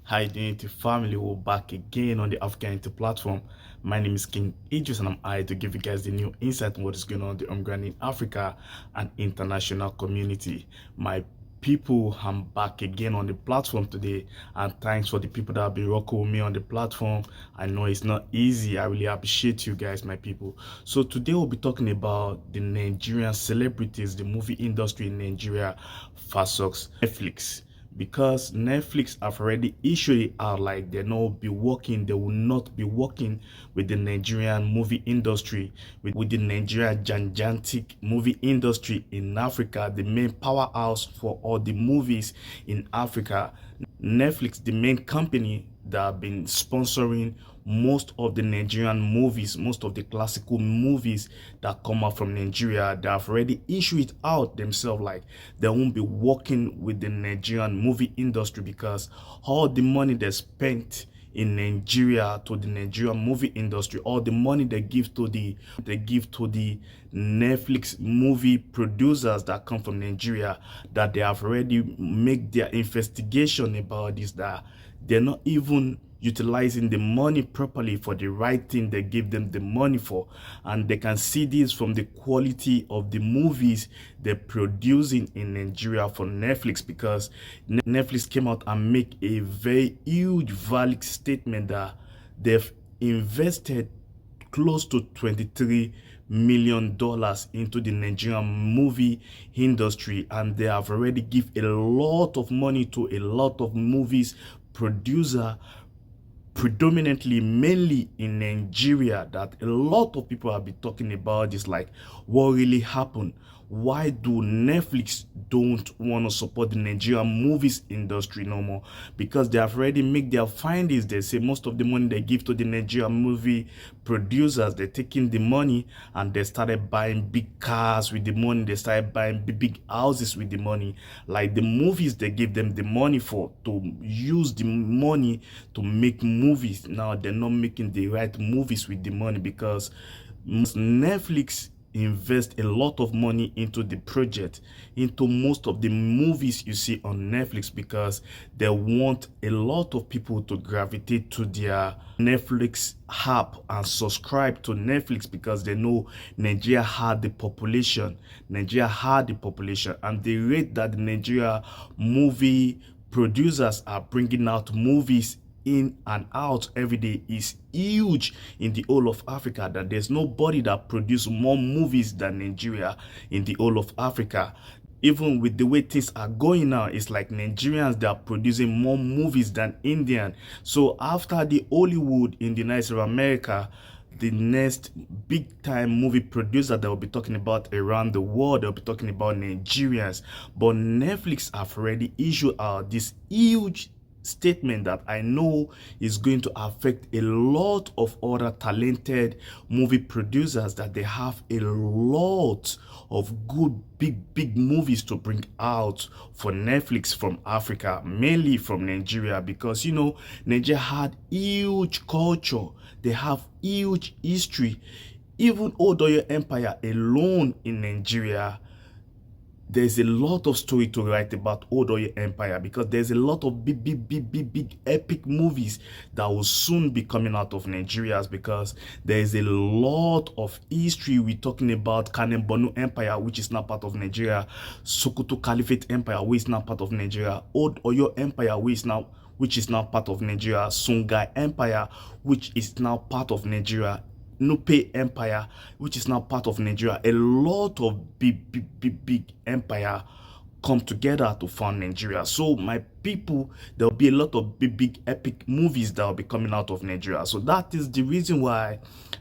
How you doing, to family? We're back again on the AfricaUnity platform. My name is KingIdris and I'm here to give you guys the new insight on what is going on the ground in Africa and international community. My people, I'm back again on the platform today, and thanks for the people that have been rocking with me on the platform. I know it's not easy. I really appreciate you guys, my people. So today we'll be talking about the Nigerian celebrities, the movie industry in Nigeria versus Netflix. Because Netflix have already issued it out like they will not be working with the Nigerian movie industry, with the Nigerian gigantic movie industry in Africa, the main powerhouse for all the movies in Africa. Netflix, the main company that have been sponsoring most of the Nigerian movies, most of the classical movies that come out from Nigeria, they have already issued it out themselves like they won't be working with the Nigerian movie industry, because all the money they spent in Nigeria to the Nigerian movie industry, all the money they give to the Netflix movie producers that come from Nigeria, that they have already made their investigation about this, that they're not even utilizing the money properly for the right thing they give them the money for. And they can see this from the quality of the movies they're producing in Nigeria for Netflix, because Netflix came out and make a very huge valid statement that they've invested close to $23 million into the Nigerian movie industry, and they have already give a lot of money to a lot of movies producer, predominantly mainly in Nigeria, that a lot of people have been talking about this, like what really happened. Why do Netflix don't want to support the Nigerian movies industry no more? Because they have already made their findings. They say most of the money they give to the Nigerian movie producers, they're taking the money and they started buying big cars with the money. They started buying big houses with the money. Like the movies they give them the money for, to use the money to make movies. Now they're not making the right movies with the money, because Netflix invest a lot of money into the project, into most of the movies you see on Netflix, because they want a lot of people to gravitate to their Netflix app and subscribe to Netflix, because they know Nigeria had the population. And the rate that the Nigeria movie producers are bringing out movies in and out every day is huge in the whole of Africa, that there's nobody that produces more movies than Nigeria in the whole of Africa. Even with the way things are going now, it's like Nigerians that are producing more movies than Indian. So after the Hollywood in the United States of America, the next big time movie producer that will be talking about around the world, they'll be talking about Nigerians. But Netflix have already issued out this huge statement that I know is going to affect a lot of other talented movie producers, that they have a lot of good big movies to bring out for Netflix from Africa, mainly from Nigeria, because you know Nigeria had huge culture, they have huge history. Even Odoyo Empire alone in Nigeria, there's a lot of story to write about Odoyo Empire, because there's a lot of big epic movies that will soon be coming out of Nigeria, because there's a lot of history. We're talking about Kanem Borno Empire, which is now part of Nigeria, Sokoto Caliphate Empire, which is now part of Nigeria, Old Oyo Empire, which is now part of Nigeria, Songhai Empire, which is now part of Nigeria, Nupe Empire, which is now part of Nigeria. A lot of big empire come together to found Nigeria. So my people, there'll be a lot of big epic movies that will be coming out of Nigeria. So that is the reason why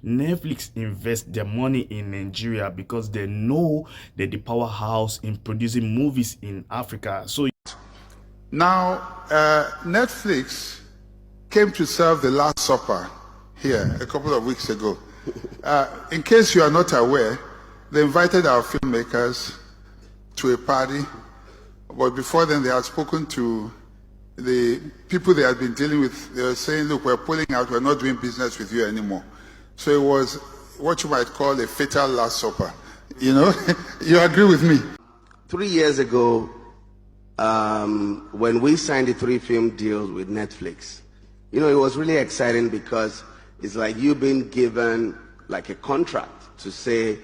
Netflix invests their money in Nigeria, because they know they're the powerhouse in producing movies in Africa. So now Netflix came to serve the Last Supper here a couple of weeks ago. In case you are not aware, they invited our filmmakers to a party, but before then they had spoken to the people they had been dealing with. They were saying, look, we're pulling out, we're not doing business with you anymore. So it was what you might call a fatal Last Supper. You know, you agree with me? 3 years ago, when we signed the 3 film deals with Netflix, you know, it was really exciting because it's like you've been given like a contract to say,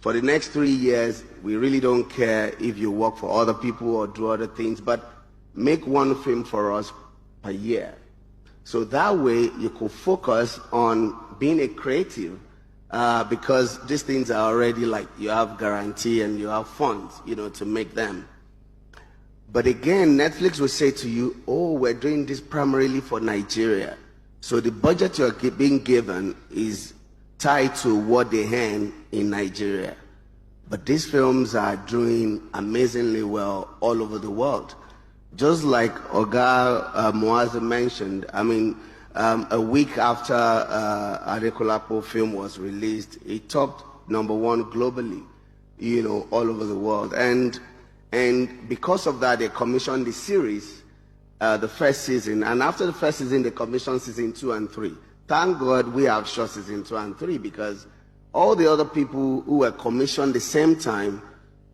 for the next 3 years, we really don't care if you work for other people or do other things, but make 1 film for us per year. So that way you could focus on being a creative, because these things are already like you have guarantee and you have funds, you know, to make them. But again, Netflix will say to you, oh, we're doing this primarily for Nigeria. So the budget you're being given is tied to what they earn in Nigeria. But these films are doing amazingly well all over the world. Just like Oga Moazi mentioned, I mean, a week after Adekolakpo film was released, it topped #1 globally, you know, all over the world. And because of that, they commissioned the series, the first season. And after the first season, they commissioned season 2 and 3. Thank God we have shot season 2 and 3, because all the other people who were commissioned the same time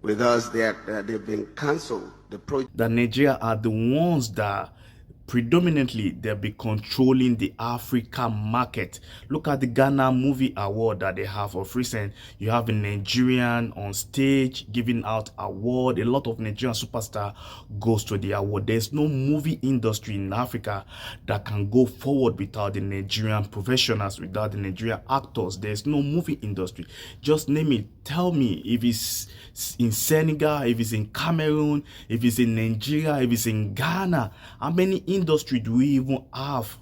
with us, they've been cancelled. That Nigeria are the ones that predominantly they'll be controlling the Africa market. Look at the Ghana Movie Award that they have of recent. You have a Nigerian on stage giving out award. A lot of Nigerian superstar goes to the award. There's no movie industry in Africa that can go forward without the Nigerian professionals, without the Nigerian actors. There's no movie industry. Just name it. Tell me if it's in Senegal, if it's in Cameroon, if it's in Nigeria, if it's in Ghana. How many industry do we even have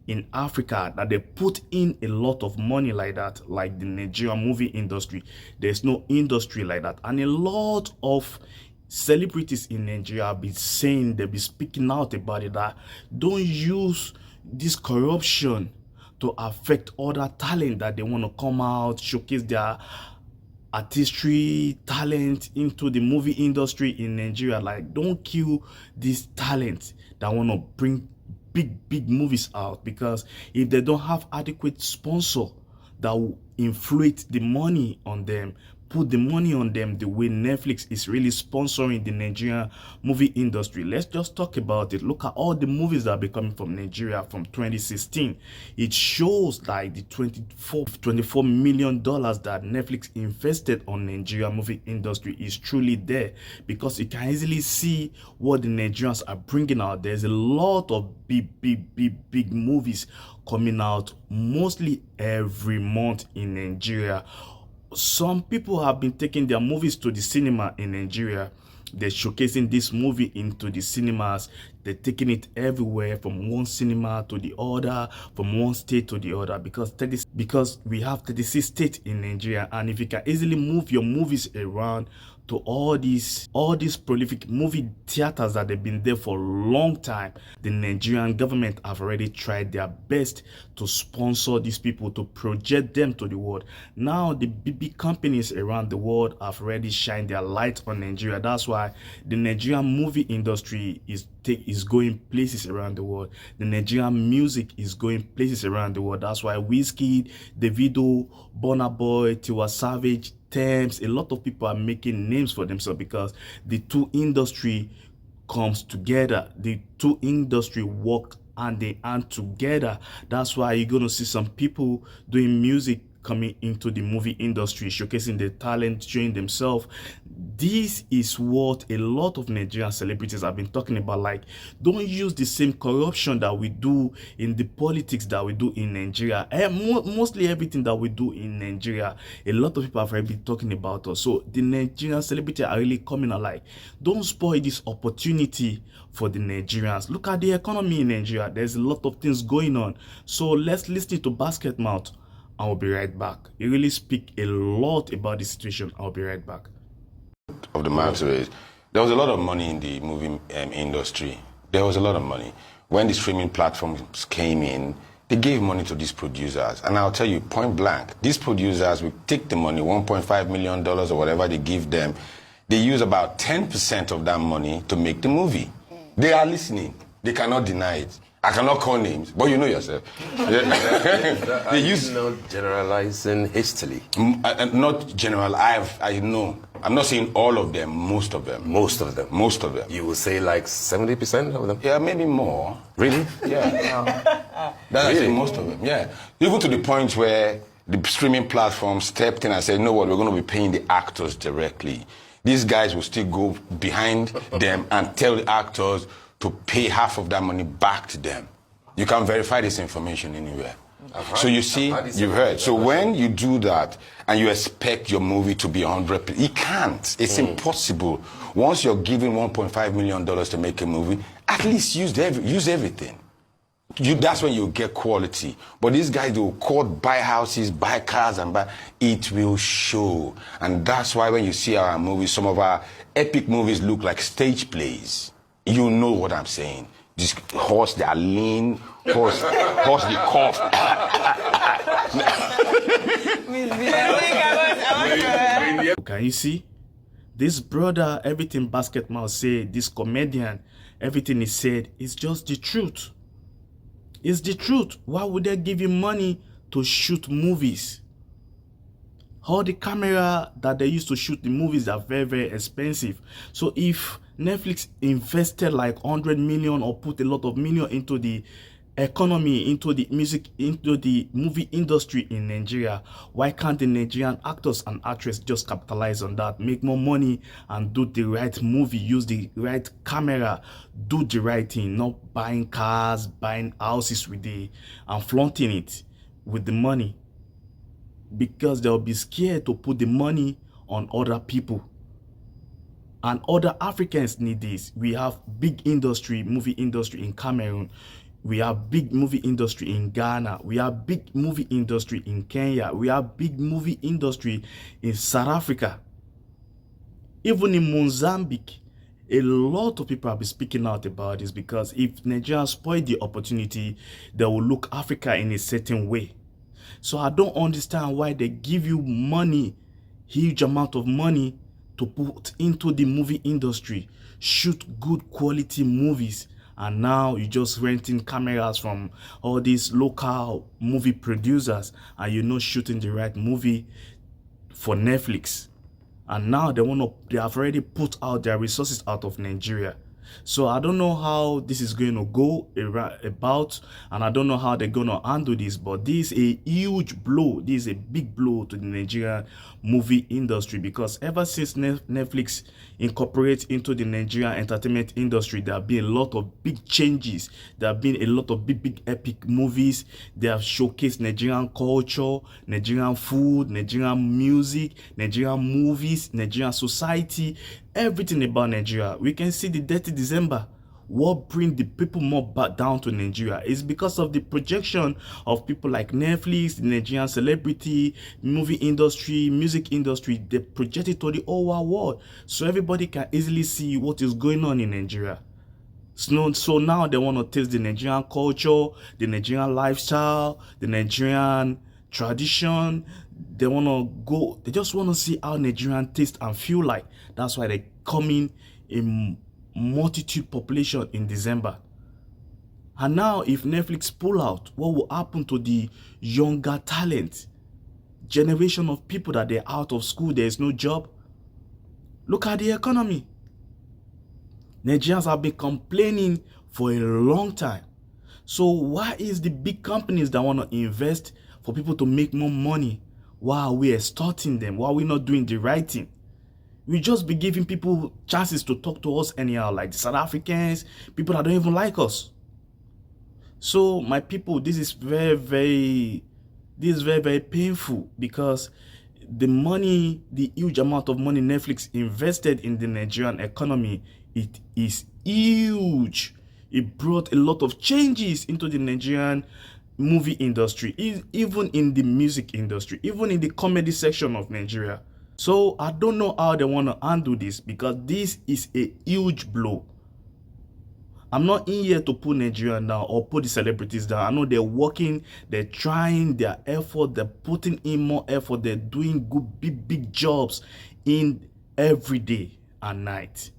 in Africa that they put in a lot of money like that, like the Nigerian movie industry? There's no industry like that. And a lot of celebrities in Nigeria be saying, they'll be speaking out about it, that don't use this corruption to affect other talent, that they want to come out, showcase their artistry talent into the movie industry in Nigeria. Like, don't kill this talent that want to bring big movies out, because if they don't have adequate sponsor that will inflate the money on them, put the money on them the way Netflix is really sponsoring the Nigerian movie industry. Let's just talk about it. Look at all the movies that are coming from Nigeria from 2016. It shows like the $24 million that Netflix invested on Nigerian movie industry is truly there, because you can easily see what the Nigerians are bringing out. There's a lot of big movies coming out mostly every month in Nigeria. Some people have been taking their movies to the cinema in Nigeria. They're showcasing this movie into the cinemas. They're taking it everywhere, from one cinema to the other, from one state to the other, because we have 36 states in Nigeria. And if you can easily move your movies around to all these prolific movie theaters that they've been there for a long time, the Nigerian government have already tried their best to sponsor these people, to project them to the world. Now the big companies around the world have already shined their light on Nigeria. That's why the Nigerian movie industry is going places around the world. The Nigerian music is going places around the world. That's why Wizkid, Davido, Burna Boy, Tiwa Savage, Thames, a lot of people are making names for themselves, because the two industry comes together. The two industry work and they hand together. That's why you're gonna see some people doing music coming into the movie industry, showcasing their talent, showing themselves. This is what a lot of Nigerian celebrities have been talking about. Like, don't use the same corruption that we do in the politics that we do in Nigeria. Mostly everything that we do in Nigeria, a lot of people have already been talking about us. So the Nigerian celebrities are really coming out like, don't spoil this opportunity for the Nigerians. Look at the economy in Nigeria. There's a lot of things going on. So let's listen to Basket Mouth. I'll be right back. He really speak a lot about the situation. I'll be right back. Of the matter is, there was a lot of money in the movie industry. There was a lot of money. When the streaming platforms came in, they gave money to these producers. And I'll tell you, point blank, these producers will take the money, $1.5 million or whatever they give them. They use about 10% of that money to make the movie. They are listening. They cannot deny it. I cannot call names, but you know yourself. They use not generalizing hastily. Not general. I know. I'm not saying all of them, most of them. Most of them. Most of them. You would say like 70% of them? Yeah, maybe more. Really? Yeah. That's Really? most of them, yeah. Even to the point where the streaming platform stepped in and said, you know what, we're going to be paying the actors directly. These guys will still go behind them and tell the actors to pay half of that money back to them. You can verify this information anywhere. So you see, you've heard. So when you do that and you expect your movie to be 100%, you can't. It's impossible. Once you're giving $1.5 million to make a movie, at least use everything. That's when you get quality. But these guys, they will buy houses, buy cars, and it will show. And that's why when you see our movies, some of our epic movies look like stage plays. You know what I'm saying. This horse, they are lean, horse they cough. Can you see? This brother, everything Basketmouth say, this comedian, everything he said is just the truth. It's the truth. Why would they give you money to shoot movies? All the camera that they used to shoot the movies are very, very expensive. So if Netflix invested like 100 million or put a lot of million into the economy, into the music, into the movie industry in Nigeria, why can't the Nigerian actors and actresses just capitalize on that, make more money and do the right movie, use the right camera, do the right thing, not buying cars, buying houses with and flaunting it with the money, because they'll be scared to put the money on other people. And other Africans need this. We have big industry, movie industry in Cameroon. We have big movie industry in Ghana. We have big movie industry in Kenya. We have big movie industry in South Africa. Even in Mozambique, a lot of people have been speaking out about this, because if Nigeria spoil the opportunity, they will look Africa in a certain way. So I don't understand why they give you money, huge amount of money, to put into the movie industry, shoot good quality movies, and now you're just renting cameras from all these local movie producers, and you're not shooting the right movie for Netflix. And now they have already put out their resources out of Nigeria. So I don't know how this is going to go about, and I don't know how they're going to handle this, but this is a huge blow. This is a big blow to the Nigerian movie industry, because ever since Netflix incorporates into the Nigerian entertainment industry, there have been a lot of big changes. There have been a lot of big epic movies. They have showcased Nigerian culture, Nigerian food, Nigerian music, Nigerian movies, Nigerian society, everything about Nigeria. We can see the Dirty December. What brings the people more back down to Nigeria is because of the projection of people like Netflix, the Nigerian celebrity, movie industry, music industry. They project it to the whole world, so everybody can easily see what is going on in Nigeria. So now they want to taste the Nigerian culture, the Nigerian lifestyle, the Nigerian tradition. They just want to see how Nigerian taste and feel like. That's why they come in multitude population in December. And now if Netflix pull out, what will happen to the younger talent generation of people that they're out of school, there's no job? Look at the economy. Nigerians have been complaining for a long time. So why is the big companies that want to invest for people to make more money, why are we extorting them? Why are we not doing the right thing? We just be giving people chances to talk to us anyhow, like the South Africans, people that don't even like us. So my people, this is very, very painful, because the money, the huge amount of money Netflix invested in the Nigerian economy, it is huge. It brought a lot of changes into the Nigerian movie industry, even in the music industry, even in the comedy section of Nigeria. So I don't know how they want to handle this, because this is a huge blow. I'm not in here to put Nigeria down or put the celebrities down. I know they're working, they're trying their effort, they're putting in more effort, they're doing good, big jobs in every day and night.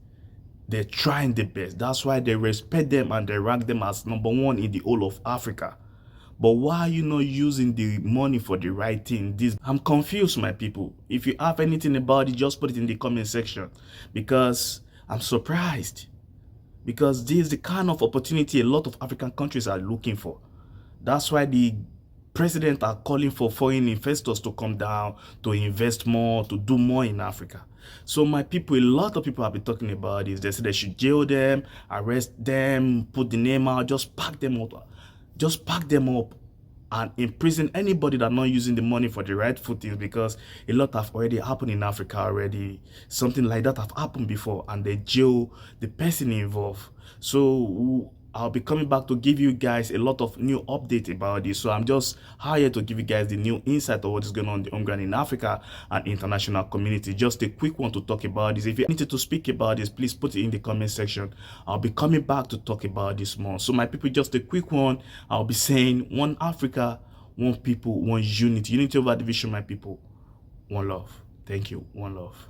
They're trying their best. That's why they respect them and they rank them as #1 in the whole of Africa. But why are you not using the money for the right thing? I'm confused, my people. If you have anything about it, just put it in the comment section, because I'm surprised. Because this is the kind of opportunity a lot of African countries are looking for. That's why the president are calling for foreign investors to come down, to invest more, to do more in Africa. So my people, a lot of people have been talking about this. They say they should jail them, arrest them, put the name out, just pack them up. Just pack them up and imprison anybody that not using the money for the right things, because a lot have already happened in Africa already. Something like that have happened before, and they jail the person involved. So I'll be coming back to give you guys a lot of new updates about this. So I'm just hired to give you guys the new insight of what is going on ground in Africa and international community. Just a quick one to talk about this. If you need to speak about this, please put it in the comment section. I'll be coming back to talk about this more. So my people, just a quick one. I'll be saying one Africa, one people, one unity. Unity over division, my people. One love. Thank you. One love.